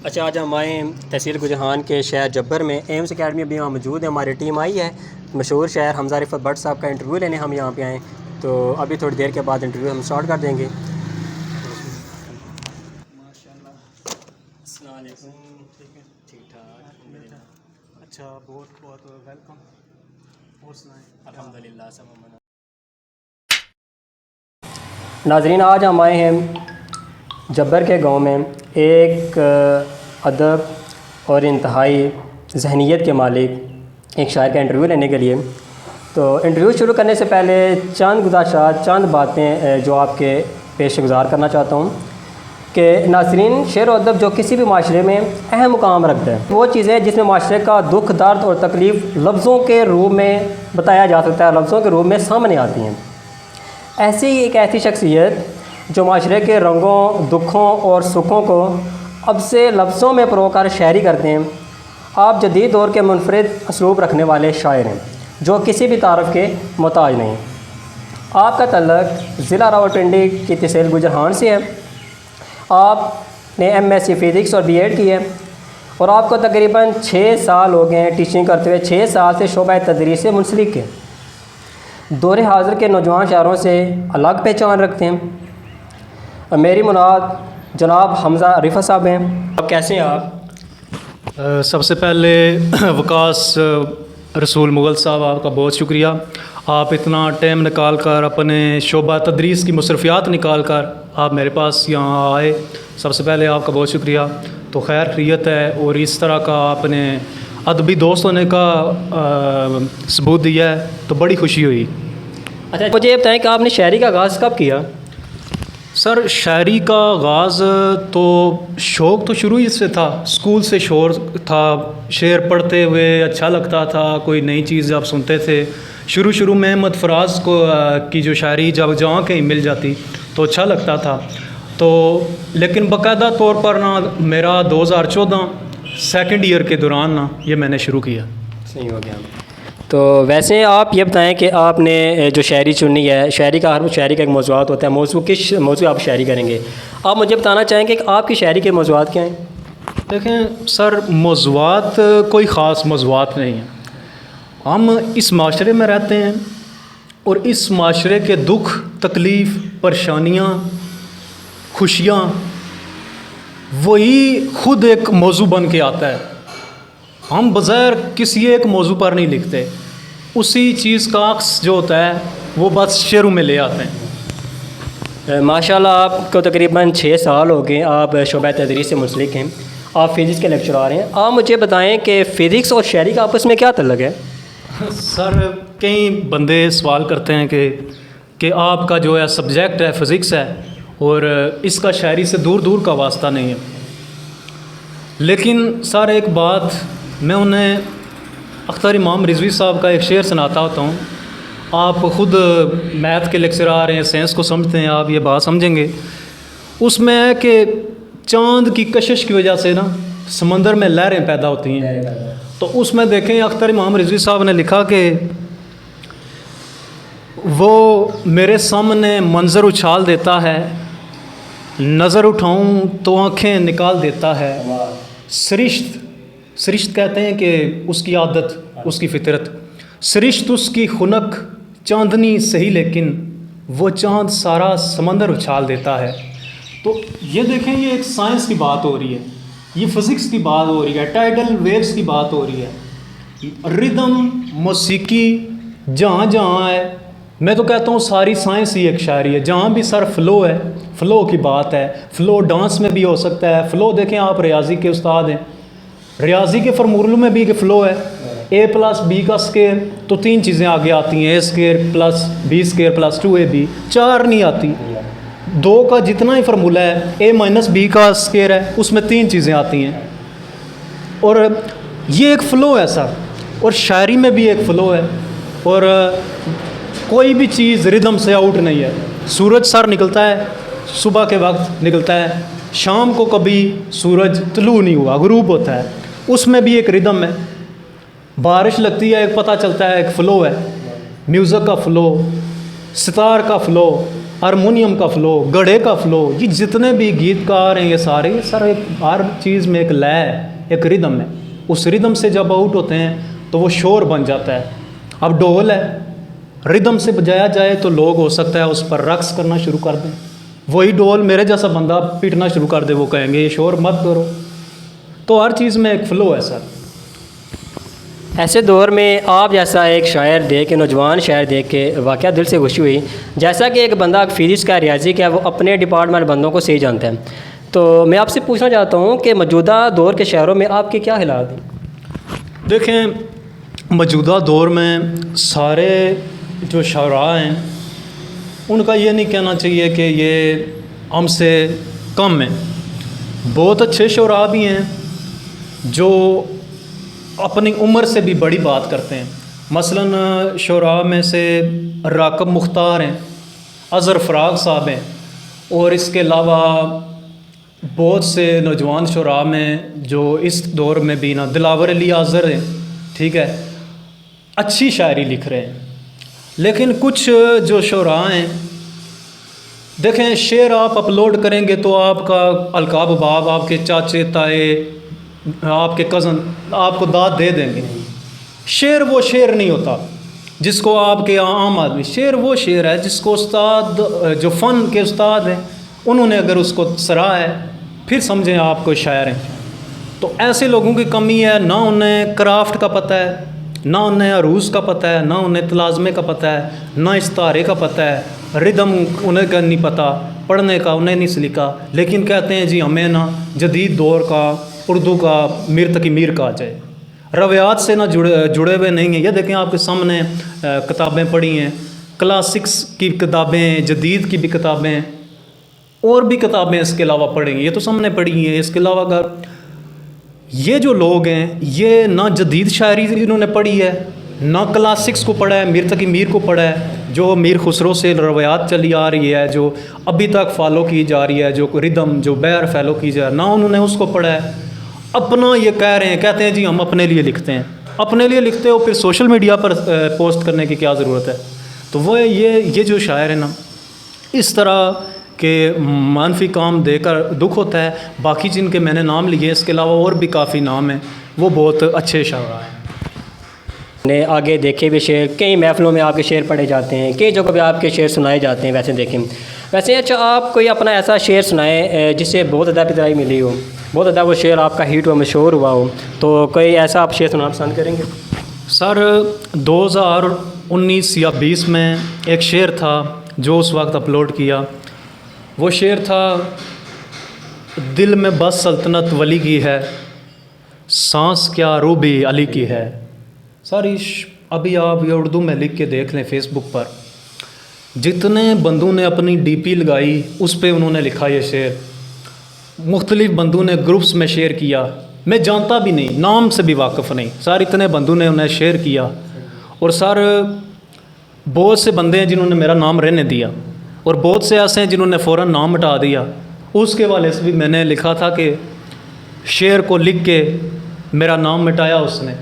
اچھا، آج ہم آئے تحصیل گجران کے شہر جبر میں ایمز اکیڈمی ابھی یہاں موجود ہے. ہماری ٹیم آئی ہے مشہور شہر حمزہ رفعت بٹ صاحب کا انٹرویو لینے ہم یہاں پہ آئے. تو ابھی تھوڑی دیر کے بعد انٹرویو ہم اسٹارٹ کر دیں گے. السلام علیکم. ٹھیک ٹھاک. اچھا، بہت بہت ویلکم. اور سنائیں؟ الحمدللہ سب امن. ناظرین، آج ہم آئے ہیں جبر کے گاؤں میں ایک ادب اور انتہائی ذہنیت کے مالک ایک شاعر کا انٹرویو لینے کے لیے. تو انٹرویو شروع کرنے سے پہلے چند گزارشات، چند باتیں جو آپ کے پیش گزار کرنا چاہتا ہوں کہ ناظرین، شعر و ادب جو کسی بھی معاشرے میں اہم مقام رکھتا ہے، وہ چیزیں جس میں معاشرے کا دکھ، درد اور تکلیف لفظوں کے روپ میں بتایا جا سکتا ہے، لفظوں کے روپ میں سامنے آتی ہیں. ایسی ایک ایسی شخصیت جو معاشرے کے رنگوں، دکھوں اور سکھوں کو اب سے لفظوں میں پرو کر شاعری کرتے ہیں. آپ جدید دور کے منفرد اسلوب رکھنے والے شاعر ہیں جو کسی بھی تعارف کے محتاج نہیں. آپ کا تعلق ضلع راولپنڈی کی تحصیل گجران سے ہے. آپ نے ایم ایس سی فزکس اور بی ایڈ کی ہے اور آپ کو تقریباً 6 سال ہو گئے ہیں ٹیچنگ کرتے ہوئے. 6 سال سے شعبہ تدریس سے منسلک ہیں. دور حاضر کے نوجوان شاعروں سے الگ پہچان رکھتے ہیں. میری مراد جناب حمزہ رفعت صاحب ہیں. آپ کیسے ہیں؟ آپ سب سے پہلے وکاس رسول مغل صاحب، آپ کا بہت شکریہ. آپ اتنا ٹائم نکال کر، اپنے شعبہ تدریس کی مصروفیات نکال کر آپ میرے پاس یہاں آئے. سب سے پہلے آپ کا بہت شکریہ. تو خیر خیریت ہے، اور اس طرح کا آپ نے ادبی دوست ہونے کا ثبوت دیا ہے تو بڑی خوشی ہوئی. اچھا، مجھے یہ بتائیں کہ آپ نے شاعری کا آغاز کب کیا؟ سر، شاعری کا آغاز تو شوق تو شروع ہی سے تھا. اسکول سے شور تھا، شعر پڑھتے ہوئے اچھا لگتا تھا. کوئی نئی چیز آپ سنتے تھے. شروع میں احمد فراز کی جو شاعری جب جہاں کہیں مل جاتی تو اچھا لگتا تھا. تو لیکن باقاعدہ طور پر نا میرا 2014 سیکنڈ ایئر کے دوران نا یہ میں نے شروع کیا. صحیح ہو گیا. تو ویسے آپ یہ بتائیں کہ آپ نے جو شاعری چنی ہے، شاعری کا ہر شاعری کا ایک موضوعات ہوتا ہے. کس موضوع آپ شاعری کریں گے؟ آپ مجھے بتانا چاہیں گے کہ آپ کی شاعری کے موضوعات کیا ہیں؟ دیکھیں سر، موضوعات کوئی خاص موضوعات نہیں ہیں. ہم اس معاشرے میں رہتے ہیں اور اس معاشرے کے دکھ، تکلیف، پریشانیاں، خوشیاں وہی خود ایک موضوع بن کے آتا ہے. ہم بظاہر کسی ایک موضوع پر نہیں لکھتے. اسی چیز کا عکس جو ہوتا ہے وہ بس شعروں میں لے آتے ہیں. ماشاءاللہ، آپ کو تقریباً 6 سال ہو گئے. آپ شعبہ تدریس سے منسلک ہیں. آپ فزکس کے لیکچرار ہیں. آپ مجھے بتائیں کہ فزکس اور شاعری کا آپس میں کیا تعلق ہے؟ سر، کئی بندے سوال کرتے ہیں کہ آپ کا جو ہے سبجیکٹ ہے فزکس ہے اور اس کا شاعری سے دور دور کا واسطہ نہیں ہے. لیکن سر ایک بات میں انہیں اختر امام رضوی صاحب کا ایک شعر سناتا ہوتا ہوں. آپ خود میتھ کے لیکچرار ہیں، سائنس کو سمجھتے ہیں، آپ یہ بات سمجھیں گے. اس میں ہے کہ چاند کی کشش کی وجہ سے نا سمندر میں لہریں پیدا ہوتی ہیں. تو اس میں دیکھیں اختر امام رضوی صاحب نے لکھا کہ وہ میرے سامنے منظر اچھال دیتا ہے، نظر اٹھاؤں تو آنکھیں نکال دیتا ہے. سرشت کہتے ہیں کہ اس کی عادت، اس کی فطرت. سرشت اس کی خنک چاندنی صحیح، لیکن وہ چاند سارا سمندر اچھال دیتا ہے. تو یہ دیکھیں، یہ ایک سائنس کی بات ہو رہی ہے، یہ فزکس کی بات ہو رہی ہے، ٹائیڈل ویوز کی بات ہو رہی ہے. ردم، موسیقی جہاں جہاں ہے، میں تو کہتا ہوں ساری سائنس ہی ایک شاعری ہے. جہاں بھی سر فلو ہے، فلو کی بات ہے. فلو ڈانس میں بھی ہو سکتا ہے. فلو دیکھیں، آپ ریاضی کے استاد ہیں، ریاضی کے فارمولوں میں بھی کہ فلو ہے. A+B کا اسکیئر تو 3 چیزیں آگے آتی ہیں، A² + B² + 2AB. 4 نہیں آتی. 2 کا جتنا ہی فارمولہ ہے، A-B کا اسکیئر ہے، اس میں 3 چیزیں آتی ہیں. اور یہ ایک فلو ہے سر. اور شاعری میں بھی ایک فلو ہے. اور کوئی بھی چیز ردم سے آؤٹ نہیں ہے. سورج سر نکلتا ہے، صبح کے وقت نکلتا ہے، شام کو کبھی سورج طلوع نہیں ہوا، غروب ہوتا ہے، اس میں بھی ایک ردم ہے. بارش لگتی ہے، ایک پتہ چلتا ہے، ایک فلو ہے. میوزک کا فلو، ستار کا فلو، ہارمونیم کا فلو، گڑھے کا فلو، یہ جتنے بھی گیت کار ہیں یہ سارے ایک ہر چیز میں ایک لے ہے، ایک ردم ہے. اس ردم سے جب آؤٹ ہوتے ہیں تو وہ شور بن جاتا ہے. اب ڈھول ہے، ردم سے بجایا جائے تو لوگ ہو سکتا ہے اس پر رقص کرنا شروع کر دیں. وہی ڈھول میرے جیسا بندہ پیٹنا شروع کر دے، وہ کہیں گے یہ شور مت کرو. تو ہر چیز میں ایک فلو ہے سر. ایسے دور میں آپ جیسا ایک شاعر دیکھ کے، نوجوان شاعر دیکھ کے واقعہ دل سے خوشی ہوئی. جیسا کہ ایک بندہ فزکس کا، ریاضی کا، وہ اپنے ڈپارٹمنٹ بندوں کو صحیح جانتا ہے. تو میں آپ سے پوچھنا چاہتا ہوں کہ موجودہ دور کے شاعروں میں آپ کے کیا حالات ہیں؟ دیکھیں، موجودہ دور میں سارے جو شاعراء ہیں ان کا یہ نہیں کہنا چاہیے کہ یہ ہم سے کم ہیں. بہت اچھے شاعراء بھی ہیں جو اپنی عمر سے بھی بڑی بات کرتے ہیں. مثلاً شاعراء میں سے راکب مختار ہیں، اظہر فراق صاحب ہیں، اور اس کے علاوہ بہت سے نوجوان شاعراء میں جو اس دور میں بھی نا، دلاور علی اظہر ہیں، ٹھیک ہے، اچھی شاعری لکھ رہے ہیں. لیکن کچھ جو شاعراء ہیں، دیکھیں شعر آپ اپلوڈ کریں گے تو آپ کا القاب باب، آپ کے چاچے تائے، آپ کے کزن آپ کو داد دے دیں گے. شعر وہ شعر نہیں ہوتا جس کو آپ کے عام آدمی، شعر وہ شعر ہے جس کو استاد، جو فن کے استاد ہیں، انہوں نے اگر اس کو سراہا ہے پھر سمجھیں آپ کو شاعر ہیں. تو ایسے لوگوں کی کمی ہے، نہ انہیں کرافٹ کا پتہ ہے، نہ انہیں عروض کا پتہ ہے، نہ انہیں تلازمے کا پتہ ہے، نہ استعارے کا پتہ ہے، ردم انہیں کا نہیں پتہ، پڑھنے کا انہیں نہیں سلیقہ. لیکن کہتے ہیں جی ہمیں نا جدید دور کا اردو کا میر تقی میر کہا جائے. روایات سے نہ جڑے ہوئے نہیں ہیں. یہ دیکھیں آپ کے سامنے کتابیں پڑھی ہیں، کلاسکس کی کتابیں، جدید کی بھی کتابیں، اور بھی کتابیں اس کے علاوہ پڑھیں گے. یہ تو سامنے پڑھی ہیں. اس کے علاوہ اگر یہ جو لوگ ہیں یہ نہ جدید شاعری انہوں نے پڑھی ہے، نہ کلاسکس کو پڑھا ہے، میر تقی میر کو پڑھا ہے، جو میر خسرو سے روایات چلی آ رہی ہے، جو ابھی تک فالو کی جا رہی ہے، جو ردم، جو بیر فالو کی جا رہی ہے، نہ انہوں نے اس کو پڑھا ہے. اپنا یہ کہہ رہے ہیں، کہتے ہیں جی ہم اپنے لیے لکھتے ہیں. اپنے لیے لکھتے ہو پھر سوشل میڈیا پر پوسٹ کرنے کی کیا ضرورت ہے؟ تو وہ یہ جو شاعر ہیں نا، اس طرح کہ منفی کام دے کر دکھ ہوتا ہے. باقی جن کے میں نے نام لیے، اس کے علاوہ اور بھی کافی نام ہیں، وہ بہت اچھے شاعر ہیں. نے آگے دیکھے بھی شعر، کئی محفلوں میں آپ کے شعر پڑھے جاتے ہیں، کئی جگہوں پہ آپ کے شعر سنائے جاتے ہیں. ویسے اچھا آپ کوئی اپنا ایسا شعر سنائیں جس سے بہت زیادہ پذیرائی ملی ہو، بہت زیادہ وہ شعر آپ کا ہٹ ہوا، مشہور ہوا ہو، تو کوئی ایسا آپ شعر سنانا پسند کریں گے؟ سر 2019 یا 20 میں ایک شعر تھا جو اس وقت اپلوڈ کیا. وہ شعر تھا، دل میں بس سلطنت ولی کی ہے، سانس کیا روح بھی علی کی ہے. ساری ابھی آپ یہ اردو میں لکھ کے دیکھ لیں فیس بک پر، جتنے بندوں نے اپنی ڈی پی لگائی اس پہ انہوں نے لکھا یہ شعر. مختلف بندوں نے گروپس میں شیئر کیا، میں جانتا بھی نہیں، نام سے بھی واقف نہیں، سر اتنے بندوں نے انہیں شیئر کیا. اور سر بہت سے بندے ہیں جنہوں نے میرا نام رہنے دیا، اور بہت سے ایسے ہیں جنہوں نے فوراً نام مٹا دیا. اس کے والے سے بھی میں نے لکھا تھا کہ شعر کو لکھ کے میرا نام مٹایا اس نے،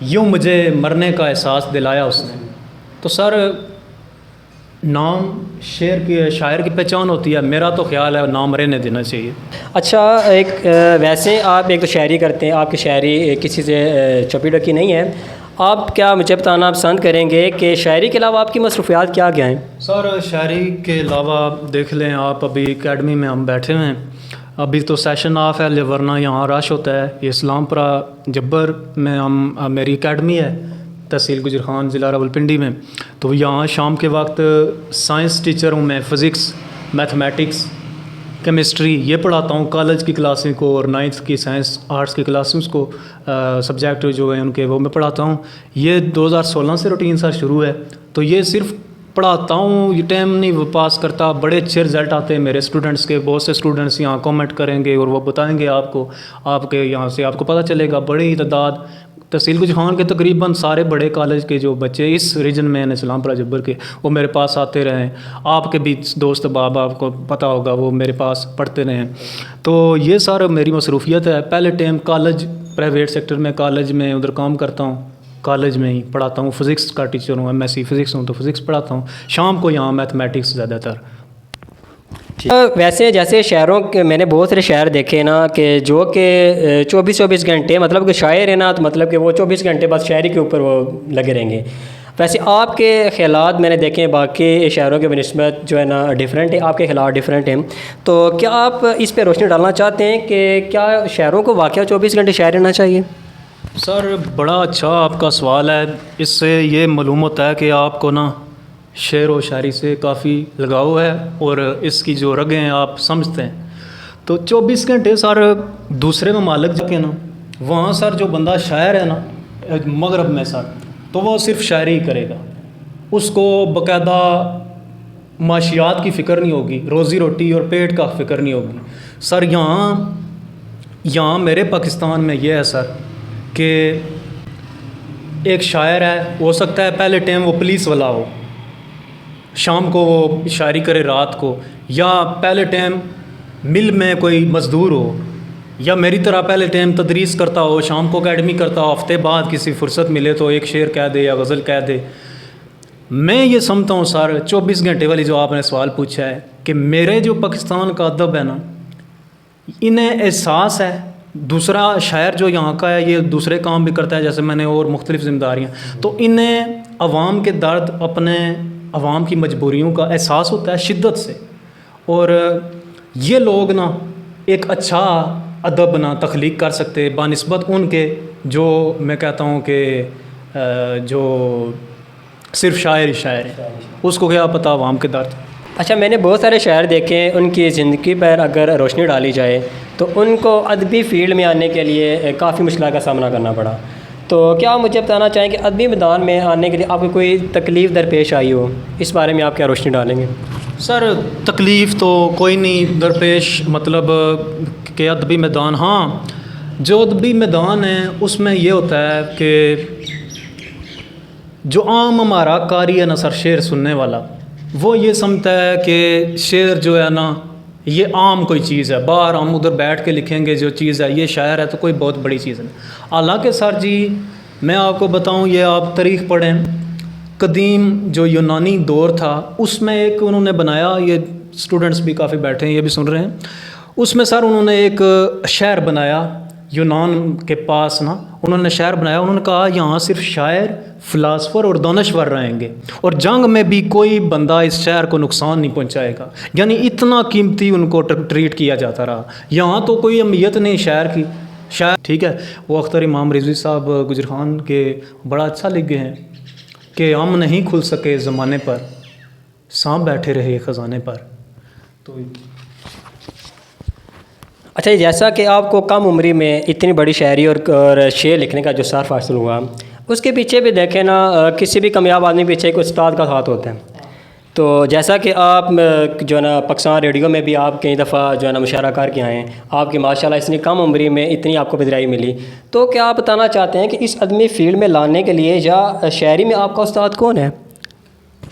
یوں مجھے مرنے کا احساس دلایا اس نے. تو سر نام شاعر کی پہچان ہوتی ہے. میرا تو خیال ہے نام رہنے دینا چاہیے. اچھا، ایک ویسے آپ ایک تو شاعری کرتے ہیں، آپ کی شاعری کسی سے چھپی ڈکی نہیں ہے. آپ کیا مجھے بتانا پسند کریں گے کہ شاعری کے علاوہ آپ کی مصروفیات کیا کیا ہیں؟ سر شاعری کے علاوہ دیکھ لیں آپ، ابھی اکیڈمی میں ہم بیٹھے ہوئے ہیں، ابھی تو سیشن آف ہے، ورنہ یہاں رش ہوتا ہے. یہ اسلام پورہ جبر میں میری اکیڈمی ہے، تحصیل گجر خان، ضلع راولپنڈی میں. تو یہاں شام کے وقت سائنس ٹیچر ہوں میں، فزکس، میتھمیٹکس، کیمسٹری یہ پڑھاتا ہوں کالج کی کلاسیں کو، اور 9th کی سائنس آرٹس کی کلاسز کو، سبجیکٹ جو ہیں ان کے وہ میں پڑھاتا ہوں. یہ 2016 سے روٹین سر شروع ہے. تو یہ صرف پڑھاتا ہوں، یہ ٹائم نہیں پاس کرتا. بڑے اچھے رزلٹ آتے ہیں میرے اسٹوڈنٹس کے. بہت سے اسٹوڈنٹس یہاں کامنٹ کریں گے اور وہ بتائیں گے آپ کو، آپ کے یہاں سے آپ کو پتہ چلے گا. بڑی تعداد تحصیل گجر خان کے تقریباً سارے بڑے کالج کے جو بچے اس ریجن میں ہیں اسلام پورہ جبر کے، وہ میرے پاس آتے رہے ہیں. آپ کے بھی دوست باب آپ کو پتہ ہوگا وہ میرے پاس پڑھتے رہے ہیں. تو یہ سارا میری مصروفیت ہے. پہلے ٹائم کالج، پرائیویٹ سیکٹر میں کالج میں ادھر کام کرتا ہوں، کالج میں ہی پڑھاتا ہوں، فزکس کا ٹیچر ہوں، MSc فزکس ہوں تو فزکس پڑھاتا ہوں، شام کو یہاں میتھمیٹکس زیادہ تر۔ ویسے جیسے شاعروں کے میں نے بہت سارے شاعر دیکھے نا کہ جو کہ 24 گھنٹے مطلب کہ شاعر ہے نا، تو مطلب کہ وہ 24 گھنٹے بس شاعری کے اوپر وہ لگے رہیں گے۔ ویسے آپ کے خیالات میں نے دیکھے ہیں باقی شاعروں کے بنسبت جو ہے نا ڈیفرنٹ ہے، آپ کے خیالات ڈیفرنٹ ہیں، تو کیا آپ اس پہ روشنی ڈالنا چاہتے ہیں کہ کیا شاعروں کو واقعہ 24 گھنٹے شاعر رہنا چاہیے؟ سر بڑا اچھا آپ کا سوال ہے، اس سے یہ معلوم ہوتا ہے کہ آپ کو نا شعر و شاعری سے کافی لگاؤ ہے اور اس کی جو رگیں ہیں آپ سمجھتے ہیں۔ تو 24 گھنٹے سر دوسرے ممالک جا کے نا، وہاں سر جو بندہ شاعر ہے نا مغرب میں سر، تو وہ صرف شاعری ہی کرے گا، اس کو باقاعدہ معاشیات کی فکر نہیں ہوگی، روزی روٹی اور پیٹ کا فکر نہیں ہوگی۔ سر یہاں میرے پاکستان میں یہ ہے سر کہ ایک شاعر ہے، ہو سکتا ہے پہلے ٹائم وہ پولیس والا ہو، شام کو وہ شاعری کرے رات کو، یا پہلے ٹائم مل میں کوئی مزدور ہو، یا میری طرح پہلے ٹائم تدریس کرتا ہو، شام کو اکیڈمی کرتا ہو، ہفتے بعد کسی فرصت ملے تو ایک شعر کہہ دے یا غزل کہہ دے۔ میں یہ سمجھتا ہوں سر 24 گھنٹے والی جو آپ نے سوال پوچھا ہے کہ میرے جو پاکستان کا ادب ہے نا، انہیں احساس ہے، دوسرا شاعر جو یہاں کا ہے یہ دوسرے کام بھی کرتا ہے جیسے میں نے اور مختلف ذمہ داریاں، تو انہیں عوام کے درد، اپنے عوام کی مجبوریوں کا احساس ہوتا ہے شدت سے، اور یہ لوگ نا ایک اچھا ادب نا تخلیق کر سکتے بنسبت ان کے جو میں کہتا ہوں کہ جو صرف شاعر ہے، اس کو کیا پتہ عوام کے درد۔ اچھا، میں نے بہت سارے شاعر دیکھے ہیں، ان کی زندگی پر اگر روشنی ڈالی جائے تو ان کو ادبی فیلڈ میں آنے کے لیے کافی مشکلات کا سامنا کرنا پڑا، تو کیا آپ مجھے بتانا چاہیں کہ ادبی میدان میں آنے کے لیے آپ کو کوئی تکلیف درپیش آئی ہو، اس بارے میں آپ کیا روشنی ڈالیں گے؟ سر تکلیف تو کوئی نہیں درپیش، مطلب کہ ادبی میدان، ہاں جو ادبی میدان ہے اس میں یہ ہوتا ہے کہ جو عام ہمارا قاری ہے نا سر، شعر سننے والا، وہ یہ سمجھتا ہے کہ شعر جو ہے نا یہ عام کوئی چیز ہے، باہر ہم ادھر بیٹھ کے لکھیں گے جو چیز ہے، یہ شاعر ہے تو کوئی بہت بڑی چیز ہے۔ حالانکہ سر جی میں آپ کو بتاؤں، یہ آپ تاریخ پڑھیں، قدیم جو یونانی دور تھا اس میں ایک انہوں نے بنایا، یہ اسٹوڈنٹس بھی کافی بیٹھے ہیں یہ بھی سن رہے ہیں، اس میں سر انہوں نے ایک شہر بنایا یونان کے پاس نا، انہوں نے شہر بنایا، انہوں نے کہا یہاں صرف شاعر، فلاسفر اور دانشور رہیں گے، اور جنگ میں بھی کوئی بندہ اس شہر کو نقصان نہیں پہنچائے گا، یعنی اتنا قیمتی ان کو ٹریٹ کیا جاتا رہا۔ یہاں تو کوئی اہمیت نہیں شاعر کی، شاعر ٹھیک ہے، وہ اختر امام رضوی صاحب گجر خان کے بڑا اچھا لکھ گئے ہیں کہ ہم نہیں کھل سکے زمانے پر، سانپ بیٹھے رہے خزانے پر۔ تو اچھا، جیسا کہ آپ کو کم عمری میں اتنی بڑی شاعری اور شعر لکھنے کا جو شرف حاصل ہوا، اس کے پیچھے بھی دیکھیں نا، کسی بھی کامیاب آدمی کے پیچھے ایک استاد کا ہاتھ ہوتا ہے، تو جیسا کہ آپ جو ہے نا پاکستان ریڈیو میں بھی آپ کئی دفعہ جو ہے نا مشاعرہ کار کے آئے ہیں، آپ کی ماشاء اللہ اتنی کم عمری میں اتنی آپ کو پذیرائی ملی، تو کیا آپ بتانا چاہتے ہیں کہ اس ادبی فیلڈ میں لانے کے لیے یا شاعری میں آپ کا استاد کون ہے؟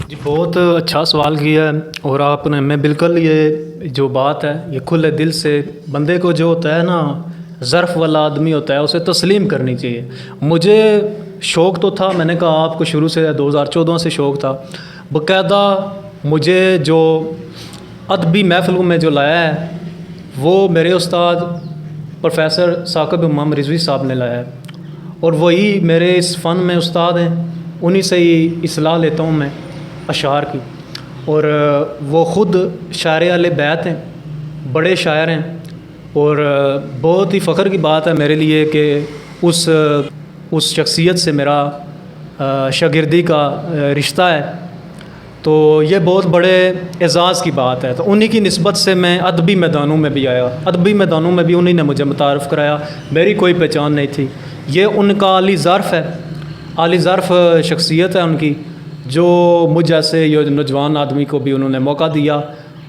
جی بہت اچھا سوال کیا ہے، اور آپ نے، میں بالکل یہ جو بات ہے یہ کھلے دل سے، بندے کو جو ہوتا ہے نا ظرف والا آدمی ہوتا ہے اسے تسلیم کرنی چاہیے۔ مجھے شوق تو تھا، میں نے کہا آپ کو شروع سے 2014 سے شوق تھا، باقاعدہ مجھے جو ادبی محفلوں میں جو لایا ہے وہ میرے استاد پروفیسر ثاقب امام رضوی صاحب نے لایا ہے، اور وہی میرے اس فن میں استاد ہیں، انہی سے ہی اصلاح لیتا ہوں میں اشعار کی، اور وہ خود شاعر اہل بیت ہیں، بڑے شاعر ہیں، اور بہت ہی فخر کی بات ہے میرے لیے کہ اس شخصیت سے میرا شاگردی کا رشتہ ہے، تو یہ بہت بڑے اعزاز کی بات ہے۔ تو انہی کی نسبت سے میں ادبی میدانوں میں بھی آیا، ادبی میدانوں میں بھی انہی نے مجھے متعارف کرایا، میری کوئی پہچان نہیں تھی، یہ ان کا عالی ظرف ہے، عالی ظرف شخصیت ہے ان کی، جو مجھ جیسے یہ نوجوان آدمی کو بھی انہوں نے موقع دیا،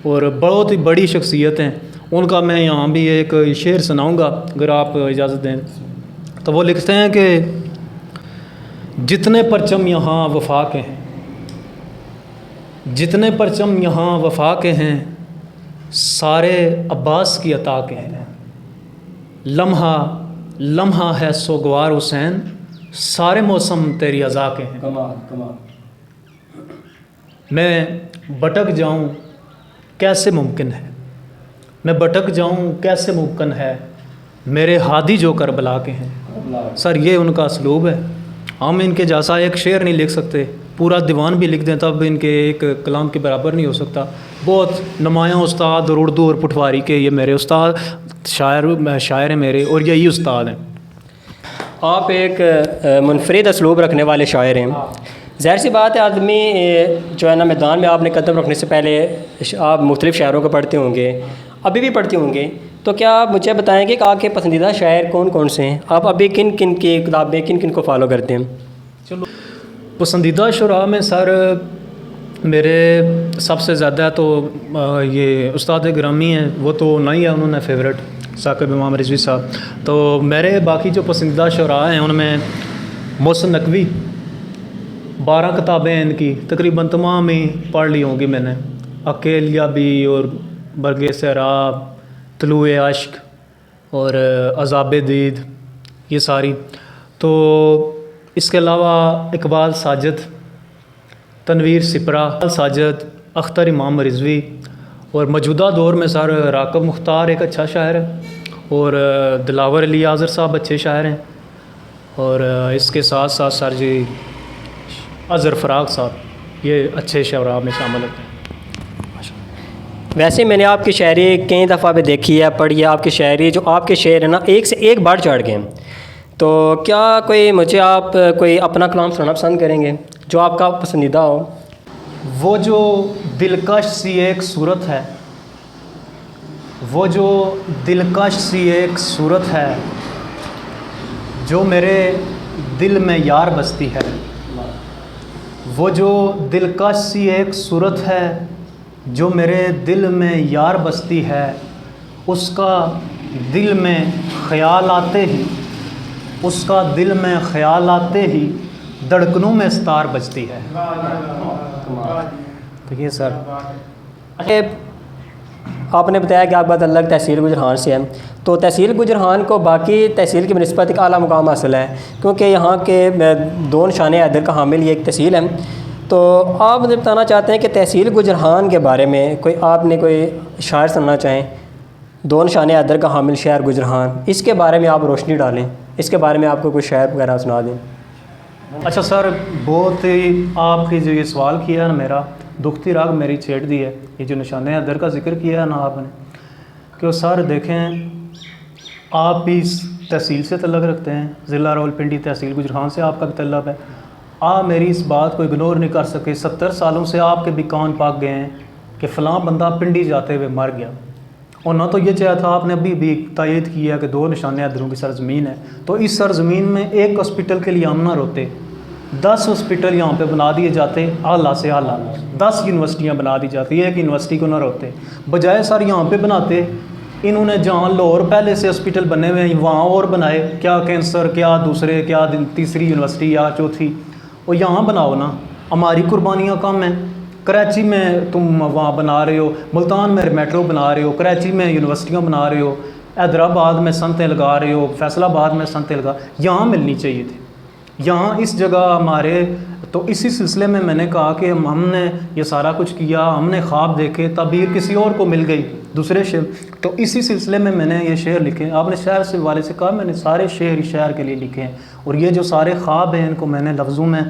اور بہت ہی بڑی شخصیت ہیں ان کا۔ میں یہاں بھی ایک شعر سناؤں گا اگر آپ اجازت دیں، تو وہ لکھتے ہیں کہ جتنے پرچم یہاں وفا کے ہیں، جتنے پرچم یہاں وفا کے ہیں، سارے عباس کی عطا کے ہیں، لمحہ لمحہ ہے سوگوار حسین، سارے موسم تیری عزا کے ہیں. میں بھٹک جاؤں کیسے ممکن ہے، میں بھٹک جاؤں کیسے ممکن ہے، میرے ہادی جو کربلا کے ہیں. سر یہ ان کا اسلوب ہے. ہم ان کے جیسا ایک شعر نہیں لکھ سکتے، پورا دیوان بھی لکھ دیں تب ان کے ایک کلام کے برابر نہیں ہو سکتا. بہت نمایاں استاد اور اردو اور پٹواری کے یہ میرے استاد شاعر ہیں میرے، اور یہی استاد ہیں. آپ ایک منفرد اسلوب رکھنے والے شاعر ہیں. ظاہر سی بات ہے آدمی جو ہے نا میدان میں آپ نے قدم رکھنے سے پہلے آپ مختلف شاعروں کو پڑھتے ہوں گے، ابھی بھی پڑھتے ہوں گے. تو کیا آپ مجھے بتائیں گے کہ آپ کے پسندیدہ شاعر کون کون سے ہیں؟ آپ ابھی کن کن کی کتابیں کن کن کو فالو کرتے ہیں؟ چلو پسندیدہ شعراء میں سر میرے سب سے زیادہ تو یہ استاد گرامی ہیں، وہ تو نہیں ہے، انہوں نے فیوریٹ ثاقب امام رضوی صاحب. تو میرے باقی جو پسندیدہ شعراء ہیں ان میں محسن نقوی، 12 کتابیں ہیں ان کی، تقریباً تمام ہی پڑھ لی ہوں گی میں نے. اکیلیا بھی اور برگ سیراب، طلوع عشق اور عذاب دید، یہ ساری. تو اس کے علاوہ اقبال ساجد، تنویر سپرا ساجد، اختر امام رضوی، اور موجودہ دور میں سر راکب مختار ایک اچھا شاعر ہے، اور دلاور علی آذر صاحب اچھے شاعر ہیں، اور اس کے ساتھ ساتھ سر جی اظہر فراق صاحب یہ اچھے شعراء میں شامل ہوتے ہیں. ویسے میں نے آپ کی شاعری کئی دفعہ پہ دیکھی ہے، پڑھی ہے. آپ کی شاعری جو آپ کے شعر ہیں نا ایک سے ایک بڑھ چڑھ گئے. تو کیا کوئی مجھے آپ کوئی اپنا کلام سنانا پسند کریں گے جو آپ کا پسندیدہ ہو؟ وہ جو دلکش سی ایک صورت ہے، وہ جو دلکش سی ایک صورت ہے، جو میرے دل میں یار بستی ہے. وہ جو دلکش سی ایک صورت ہے جو میرے دل میں یار بستی ہے، اس کا دل میں خیال آتے ہی، اس کا دل میں خیال آتے ہی دھڑکنوں میں ستار بجتی ہے. دیکھیے سر، آپ نے بتایا کہ آپ بات الگ تحصیل گجرہان سے ہیں. تو تحصیل گجرہان کو باقی تحصیل کی بنسبت ایک اعلیٰ مقام حاصل ہے، کیونکہ یہاں کے 2 نشان حیدر کا حامل یہ ایک تحصیل ہے. تو آپ مجھے بتانا چاہتے ہیں کہ تحصیل گجرہان کے بارے میں آپ نے کوئی شاعر سننا چاہیں، 2 نشان حیدر کا حامل شہر گجرہان، اس کے بارے میں آپ روشنی ڈالیں، اس کے بارے میں آپ کو کوئی شعر وغیرہ سنا دیں. اچھا سر، بہت ہی آپ کی جو یہ سوال کیا ہے نا، میرا دکھتی راگ میری چھیڑ دی ہے. یہ جو نشان حیدر کا ذکر کیا ہے نا آپ نے، کہ سر دیکھیں آپ بھی اس تحصیل سے تعلق رکھتے ہیں، ضلع راولپنڈی تحصیل گجرہان سے آپ کا بھی تعلق ہے. آپ میری اس بات کو اگنور نہیں کر سکے. 70 سالوں سے آپ کے بھی کان پاک گئے ہیں کہ فلاں بندہ پنڈی جاتے ہوئے مر گیا، اور نہ تو یہ چاہا تھا آپ نے ابھی بھی تائید کیا کہ 2 نشان حیدروں کی سرزمین ہے. تو اس سرزمین میں ایک ہاسپٹل کے لیے ہم نہ روتے، 10 ہاسپٹل یہاں پہ بنا دیے جاتے، اعلیٰ سے اعلیٰ 10 یونیورسٹیاں بنا دی جاتی، ایک یونیورسٹی کو نہ روتے. بجائے سر یہاں پہ بناتے، انہوں نے جہاں لاہور پہلے سے ہاسپٹل بنے ہوئے ہیں وہاں اور بنائے، کیا کینسر، کیا دوسرے، کیا تیسری یونیورسٹی یا چوتھی، اور یہاں بناؤ نا. ہماری قربانیاں کم ہیں. کراچی میں تم وہاں بنا رہے ہو، ملتان میں میٹرو بنا رہے ہو، کراچی میں یونیورسٹیاں بنا رہے ہو، حیدرآباد میں صنعتیں لگا رہے ہو، فیصل آباد میں صنعتیں لگا، یہاں ملنی چاہیے تھی، یہاں اس جگہ ہمارے. تو اسی سلسلے میں نے کہا کہ ہم نے یہ سارا کچھ کیا، ہم نے خواب دیکھے، تعبیر کسی اور کو مل گئی دوسرے شعر. تو اسی سلسلے میں نے یہ شعر لکھے. آپ نے شعر سے والے سے کہا میں نے سارے شعر کے لیے لکھے ہیں، اور یہ جو سارے خواب ہیں ان کو میں نے لفظوں میں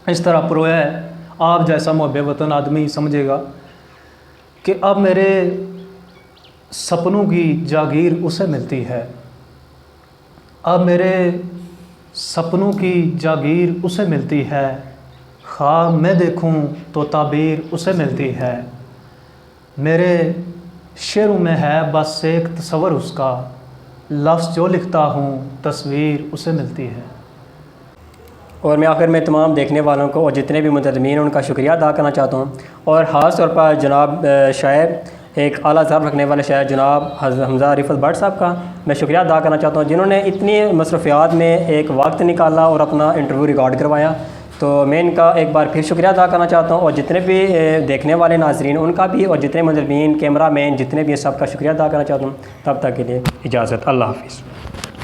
اس طرح پرویا ہے. آپ جیسا محب وطن آدمی سمجھے گا کہ اب میرے سپنوں کی جاگیر اسے ملتی ہے، اب میرے سپنوں کی جاگیر اسے ملتی ہے، خواب میں دیکھوں تو تعبیر اسے ملتی ہے. میرے شعروں میں ہے بس ایک تصور اس کا، لفظ جو لکھتا ہوں تصویر اسے ملتی ہے. اور میں آخر میں تمام دیکھنے والوں کو اور جتنے بھی منتظمین ان کا شکریہ ادا کرنا چاہتا ہوں، اور خاص طور پر جناب شاعر ایک اعلیٰ ضرب رکھنے والے شاعر جناب حمزہ رفعت بٹ صاحب کا میں شکریہ ادا کرنا چاہتا ہوں، جنہوں نے اتنی مصروفیات میں ایک وقت نکالا اور اپنا انٹرویو ریکارڈ کروایا. تو میں ان کا ایک بار پھر شکریہ ادا کرنا چاہتا ہوں، اور جتنے بھی دیکھنے والے ناظرین ان کا بھی، اور جتنے منتظمین، کیمرہ مین، جتنے بھی سب کا شکریہ ادا کرنا چاہتا ہوں. تب تک کے لیے اجازت، اللہ حافظ.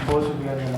بہت شکریہ.